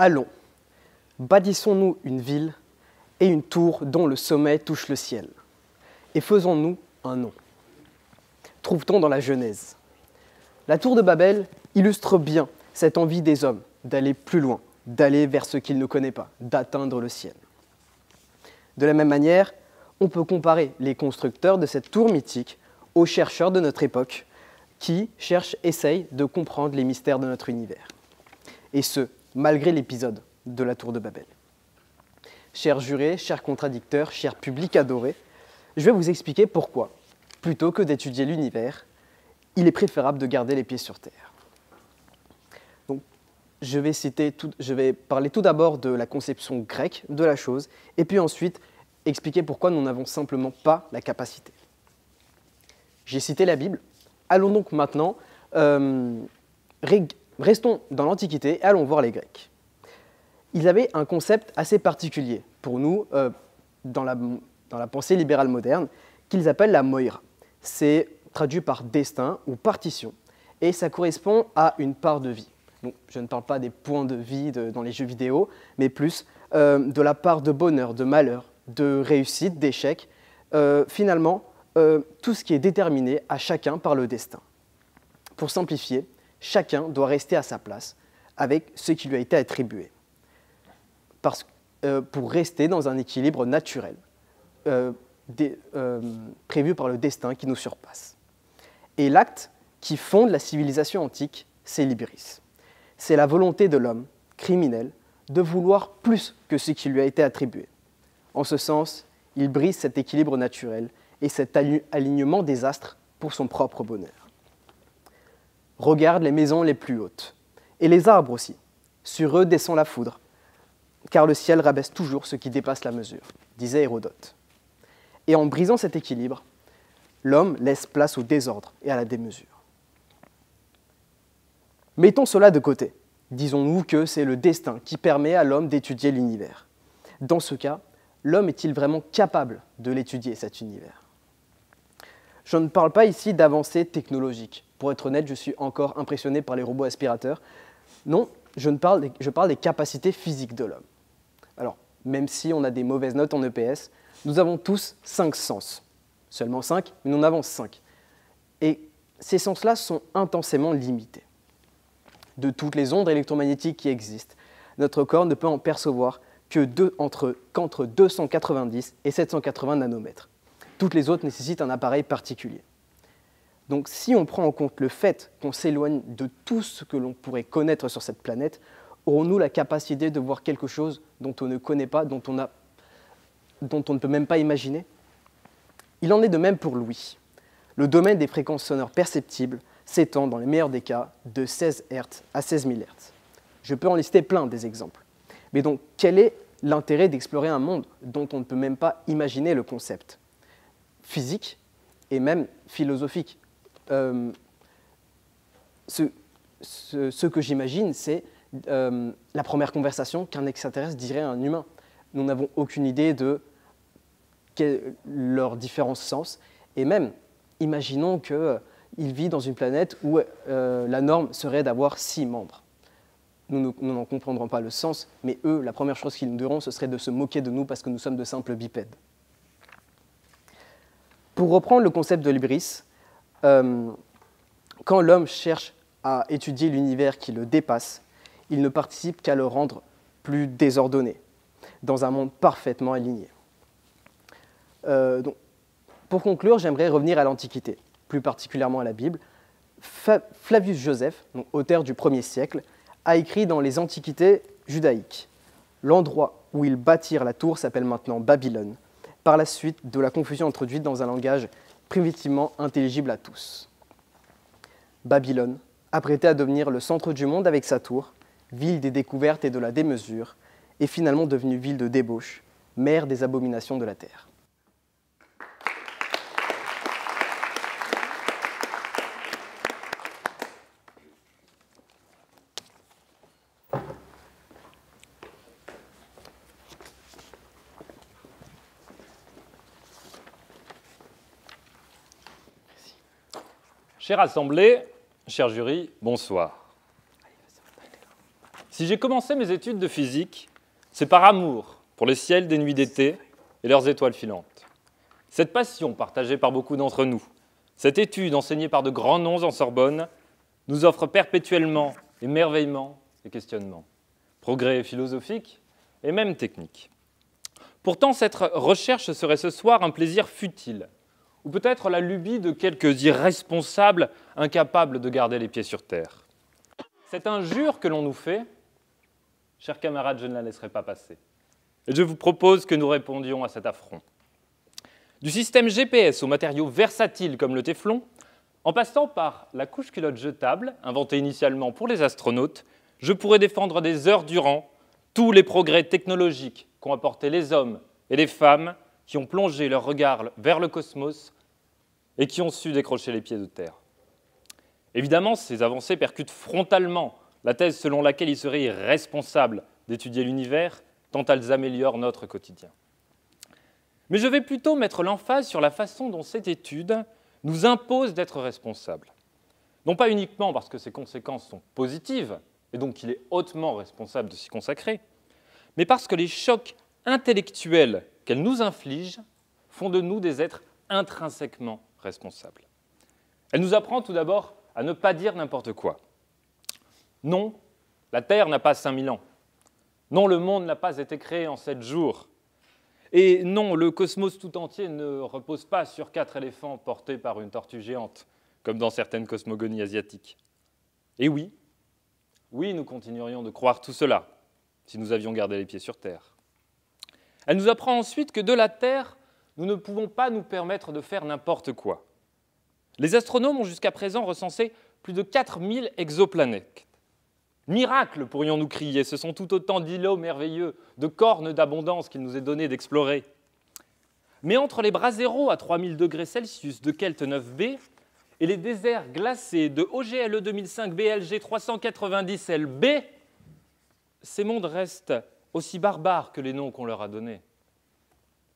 Allons, bâtissons-nous une ville et une tour dont le sommet touche le ciel, et faisons-nous un nom. Trouve-t-on dans la Genèse. La tour de Babel illustre bien cette envie des hommes d'aller plus loin, d'aller vers ce qu'ils ne connaissent pas, d'atteindre le ciel. De la même manière, on peut comparer les constructeurs de cette tour mythique aux chercheurs de notre époque qui essayent de comprendre les mystères de notre univers. Et ce, malgré l'épisode de la tour de Babel. Chers jurés, chers contradicteurs, chers publics adorés, je vais vous expliquer pourquoi, plutôt que d'étudier l'univers, il est préférable de garder les pieds sur terre. Donc, je vais parler tout d'abord de la conception grecque de la chose, et puis ensuite expliquer pourquoi nous n'avons simplement pas la capacité. J'ai cité la Bible, allons donc maintenant, restons dans l'Antiquité et allons voir les Grecs. Ils avaient un concept assez particulier pour nous dans la pensée libérale moderne, qu'ils appellent la moira. C'est traduit par destin ou partition, et ça correspond à une part de vie. Donc, je ne parle pas des points de vie dans les jeux vidéo, mais plus de la part de bonheur, de malheur, de réussite, d'échec, finalement, tout ce qui est déterminé à chacun par le destin. Pour simplifier, chacun doit rester à sa place avec ce qui lui a été attribué, pour rester dans un équilibre naturel, prévu par le destin qui nous surpasse. Et l'acte qui fonde la civilisation antique, c'est l'hybris. C'est la volonté de l'homme, criminel, de vouloir plus que ce qui lui a été attribué. En ce sens, il brise cet équilibre naturel et cet alignement des astres pour son propre bonheur. Regarde les maisons les plus hautes, et les arbres aussi. Sur eux descend la foudre, car le ciel rabaisse toujours ce qui dépasse la mesure, disait Hérodote. Et en brisant cet équilibre, l'homme laisse place au désordre et à la démesure. Mettons cela de côté. Disons-nous que c'est le destin qui permet à l'homme d'étudier l'univers. Dans ce cas, l'homme est-il vraiment capable de l'étudier, cet univers? Je ne parle pas ici d'avancées technologiques. Pour être honnête, je suis encore impressionné par les robots aspirateurs. Non, je parle des capacités physiques de l'homme. Alors, même si on a des mauvaises notes en EPS, nous avons tous 5 sens. Seulement 5, mais nous en avons 5. Et ces sens-là sont intensément limités. De toutes les ondes électromagnétiques qui existent, notre corps ne peut en percevoir qu'entre 290 et 780 nanomètres. Toutes les autres nécessitent un appareil particulier. Donc si on prend en compte le fait qu'on s'éloigne de tout ce que l'on pourrait connaître sur cette planète, aurons-nous la capacité de voir quelque chose dont on ne connaît pas, dont on ne peut même pas imaginer? Il en est de même pour l'ouïe. Le domaine des fréquences sonores perceptibles s'étend, dans les meilleurs des cas, de 16 Hz à 16 000 Hz. Je peux en lister plein des exemples. Mais donc, quel est l'intérêt d'explorer un monde dont on ne peut même pas imaginer le concept? Physique et même philosophique. Ce que j'imagine, c'est la première conversation qu'un extraterrestre dirait à un humain. Nous n'avons aucune idée de leurs différents sens. Et même, imaginons qu'il vit dans une planète où la norme serait d'avoir 6 membres. Nous n'en comprendrons pas le sens, mais eux, la première chose qu'ils nous diront, ce serait de se moquer de nous parce que nous sommes de simples bipèdes. Pour reprendre le concept de l'hybris, quand l'homme cherche à étudier l'univers qui le dépasse, il ne participe qu'à le rendre plus désordonné, dans un monde parfaitement aligné. Donc, pour conclure, j'aimerais revenir à l'Antiquité, plus particulièrement à la Bible. Flavius Joseph, donc auteur du 1er siècle, a écrit dans les Antiquités judaïques. L'endroit où ils bâtirent la tour s'appelle maintenant Babylone, par la suite de la confusion introduite dans un langage primitivement intelligible à tous. Babylone, apprêtée à devenir le centre du monde avec sa tour, ville des découvertes et de la démesure, est finalement devenue ville de débauche, mère des abominations de la terre. Chère assemblée, cher jury, bonsoir. Si j'ai commencé mes études de physique, c'est par amour pour les ciels des nuits d'été et leurs étoiles filantes. Cette passion partagée par beaucoup d'entre nous, cette étude enseignée par de grands noms en Sorbonne, nous offre perpétuellement émerveillement et questionnement, progrès philosophiques et même techniques. Pourtant, cette recherche serait ce soir un plaisir futile, ou peut-être la lubie de quelques irresponsables incapables de garder les pieds sur terre. Cette injure que l'on nous fait, chers camarades, je ne la laisserai pas passer. Et je vous propose que nous répondions à cet affront. Du système GPS aux matériaux versatiles comme le téflon, en passant par la couche culotte jetable, inventée initialement pour les astronautes, je pourrais défendre des heures durant tous les progrès technologiques qu'ont apportés les hommes et les femmes qui ont plongé leur regard vers le cosmos et qui ont su décrocher les pieds de terre. Évidemment, ces avancées percutent frontalement la thèse selon laquelle il serait irresponsable d'étudier l'univers tant elles améliorent notre quotidien. Mais je vais plutôt mettre l'emphase sur la façon dont cette étude nous impose d'être responsables. Non pas uniquement parce que ses conséquences sont positives, et donc qu'il est hautement responsable de s'y consacrer, mais parce que les chocs intellectuels qu'elle nous inflige font de nous des êtres intrinsèquement responsables. Elle nous apprend tout d'abord à ne pas dire n'importe quoi. Non, la Terre n'a pas 5000 ans. Non, le monde n'a pas été créé en 7 jours. Et non, le cosmos tout entier ne repose pas sur 4 éléphants portés par une tortue géante, comme dans certaines cosmogonies asiatiques. Et oui, nous continuerions de croire tout cela, si nous avions gardé les pieds sur Terre. Elle nous apprend ensuite que de la Terre, nous ne pouvons pas nous permettre de faire n'importe quoi. Les astronomes ont jusqu'à présent recensé plus de 4000 exoplanètes. Miracle, pourrions-nous crier, ce sont tout autant d'îlots merveilleux, de cornes d'abondance qu'il nous est donné d'explorer. Mais entre les bras zéro à 3000 degrés Celsius de Kelt 9b et les déserts glacés de OGLE 2005 BLG 390 LB, ces mondes restent aussi barbares que les noms qu'on leur a donnés.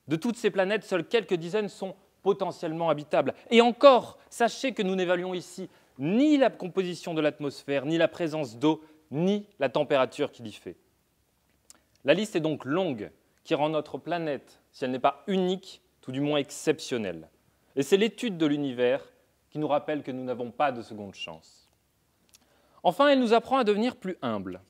De toutes ces planètes, seules quelques dizaines sont potentiellement habitables. Et encore, sachez que nous n'évaluons ici ni la composition de l'atmosphère, ni la présence d'eau, ni la température qu'il y fait. La liste est donc longue, qui rend notre planète, si elle n'est pas unique, tout du moins exceptionnelle. Et c'est l'étude de l'univers qui nous rappelle que nous n'avons pas de seconde chance. Enfin, elle nous apprend à devenir plus humbles.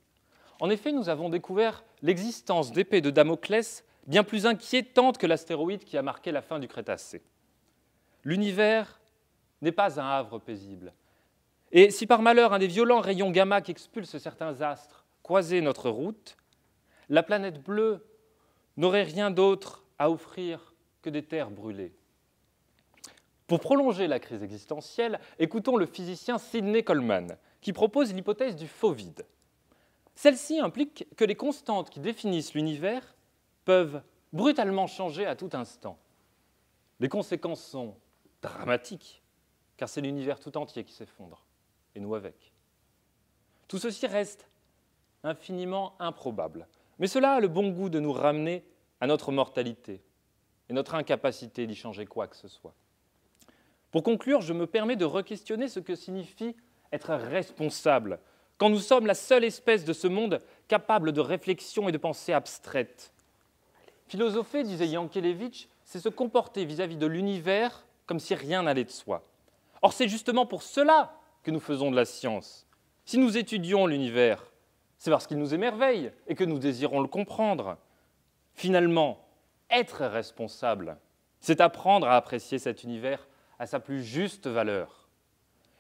En effet, nous avons découvert l'existence d'épées de Damoclès bien plus inquiétantes que l'astéroïde qui a marqué la fin du Crétacé. L'univers n'est pas un havre paisible. Et si par malheur un des violents rayons gamma qui expulsent certains astres croisait notre route, la planète bleue n'aurait rien d'autre à offrir que des terres brûlées. Pour prolonger la crise existentielle, écoutons le physicien Sidney Coleman, qui propose l'hypothèse du faux vide. Celle-ci implique que les constantes qui définissent l'univers peuvent brutalement changer à tout instant. Les conséquences sont dramatiques, car c'est l'univers tout entier qui s'effondre, et nous avec. Tout ceci reste infiniment improbable, mais cela a le bon goût de nous ramener à notre mortalité et notre incapacité d'y changer quoi que ce soit. Pour conclure, je me permets de re-questionner ce que signifie être responsable, quand nous sommes la seule espèce de ce monde capable de réflexion et de pensée abstraite. Philosopher, disait Yankelevitch, c'est se comporter vis-à-vis de l'univers comme si rien n'allait de soi. Or, c'est justement pour cela que nous faisons de la science. Si nous étudions l'univers, c'est parce qu'il nous émerveille et que nous désirons le comprendre. Finalement, être responsable, c'est apprendre à apprécier cet univers à sa plus juste valeur.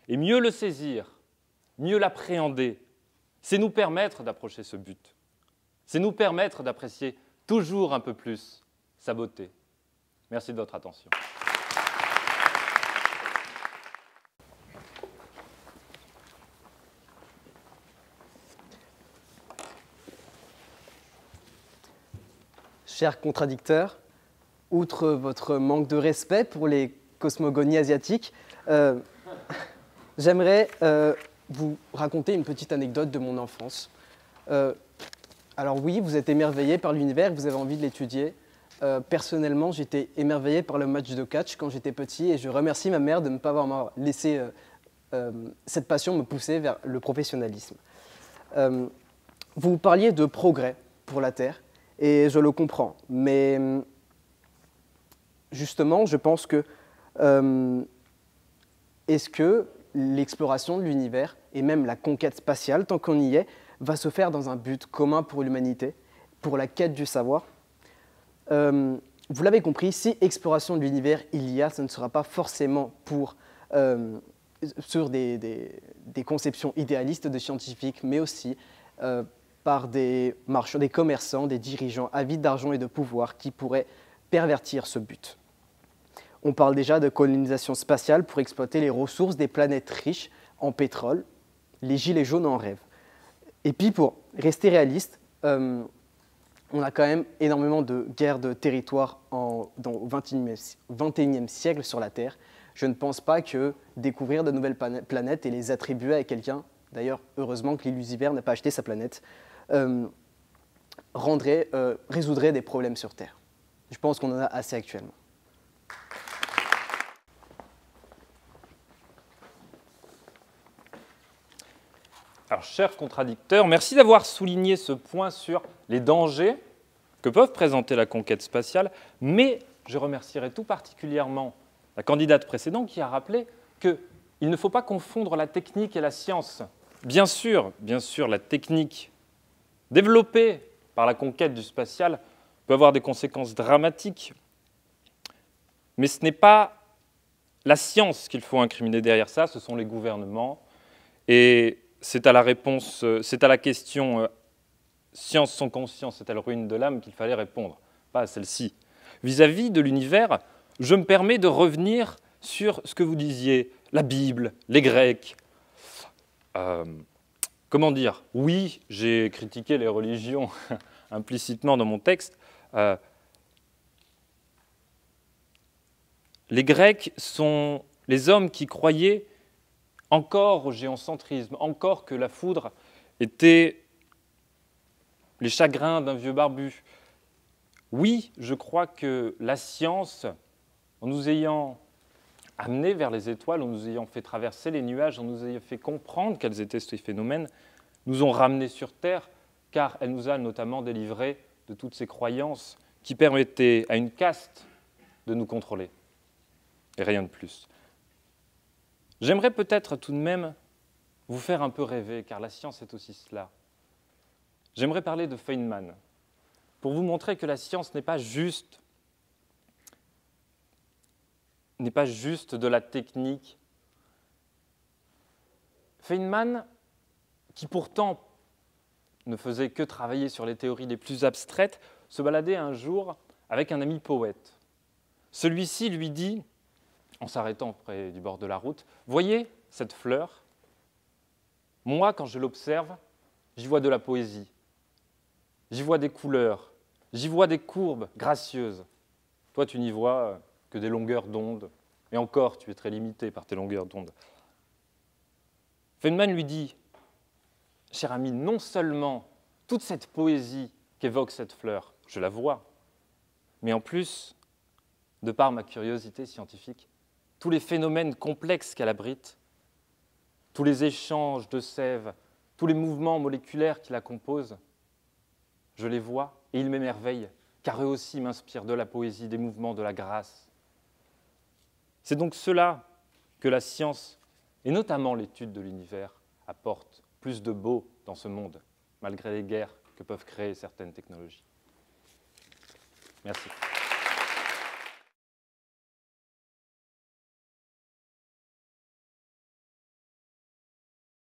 Et mieux le saisir, mieux l'appréhender, c'est nous permettre d'approcher ce but. C'est nous permettre d'apprécier toujours un peu plus sa beauté. Merci de votre attention. Chers contradicteurs, outre votre manque de respect pour les cosmogonies asiatiques, j'aimerais vous raconter une petite anecdote de mon enfance. Alors oui, vous êtes émerveillés par l'univers, vous avez envie de l'étudier. Personnellement, j'étais émerveillé par le match de catch quand j'étais petit et je remercie ma mère de ne pas avoir laissé cette passion me pousser vers le professionnalisme. Vous parliez de progrès pour la Terre, et je le comprends, mais justement, je pense que est-ce que l'exploration de l'univers et même la conquête spatiale, tant qu'on y est, va se faire dans un but commun pour l'humanité, pour la quête du savoir? Vous l'avez compris, si exploration de l'univers il y a, ce ne sera pas forcément sur des conceptions idéalistes de scientifiques, mais aussi par des marchands, des commerçants, des dirigeants avides d'argent et de pouvoir qui pourraient pervertir ce but. On parle déjà de colonisation spatiale pour exploiter les ressources des planètes riches en pétrole. Les gilets jaunes en rêvent. Et puis pour rester réaliste, on a quand même énormément de guerres de territoire dans le XXIe siècle sur la Terre. Je ne pense pas que découvrir de nouvelles planètes et les attribuer à quelqu'un, d'ailleurs heureusement que l'Illusiver n'a pas acheté sa planète, résoudrait des problèmes sur Terre. Je pense qu'on en a assez actuellement. Alors, chers contradicteurs, merci d'avoir souligné ce point sur les dangers que peuvent présenter la conquête spatiale, mais je remercierai tout particulièrement la candidate précédente qui a rappelé qu'il ne faut pas confondre la technique et la science. Bien sûr, la technique développée par la conquête du spatial peut avoir des conséquences dramatiques, mais ce n'est pas la science qu'il faut incriminer derrière ça, ce sont les gouvernements. Et c'est à la question science sans conscience est-elle ruine de l'âme qu'il fallait répondre, pas à celle-ci. Vis-à-vis de l'univers, je me permets de revenir sur ce que vous disiez, la Bible, les Grecs. Comment dire? Oui, j'ai critiqué les religions implicitement dans mon texte. Les Grecs sont les hommes qui croyaient encore au géocentrisme, encore que la foudre était les chagrins d'un vieux barbu. Oui, je crois que la science, en nous ayant amenés vers les étoiles, en nous ayant fait traverser les nuages, en nous ayant fait comprendre quels étaient ces phénomènes, nous ont ramenés sur Terre, car elle nous a notamment délivrés de toutes ces croyances qui permettaient à une caste de nous contrôler, et rien de plus. J'aimerais peut-être tout de même vous faire un peu rêver, car la science est aussi cela. J'aimerais parler de Feynman, pour vous montrer que la science n'est pas juste de la technique. Feynman, qui pourtant ne faisait que travailler sur les théories les plus abstraites, se baladait un jour avec un ami poète. Celui-ci lui dit, en s'arrêtant près du bord de la route, « Voyez cette fleur? Moi, quand je l'observe, j'y vois de la poésie. J'y vois des couleurs, j'y vois des courbes gracieuses. Toi, tu n'y vois que des longueurs d'onde, et encore, tu es très limité par tes longueurs d'onde. » Feynman lui dit, « Cher ami, non seulement toute cette poésie qu'évoque cette fleur, je la vois, mais en plus, de par ma curiosité scientifique, tous les phénomènes complexes qu'elle abrite, tous les échanges de sève, tous les mouvements moléculaires qui la composent, je les vois et ils m'émerveillent, car eux aussi m'inspirent de la poésie, des mouvements, de la grâce. » C'est donc cela que la science, et notamment l'étude de l'univers, apporte plus de beau dans ce monde, malgré les guerres que peuvent créer certaines technologies. Merci.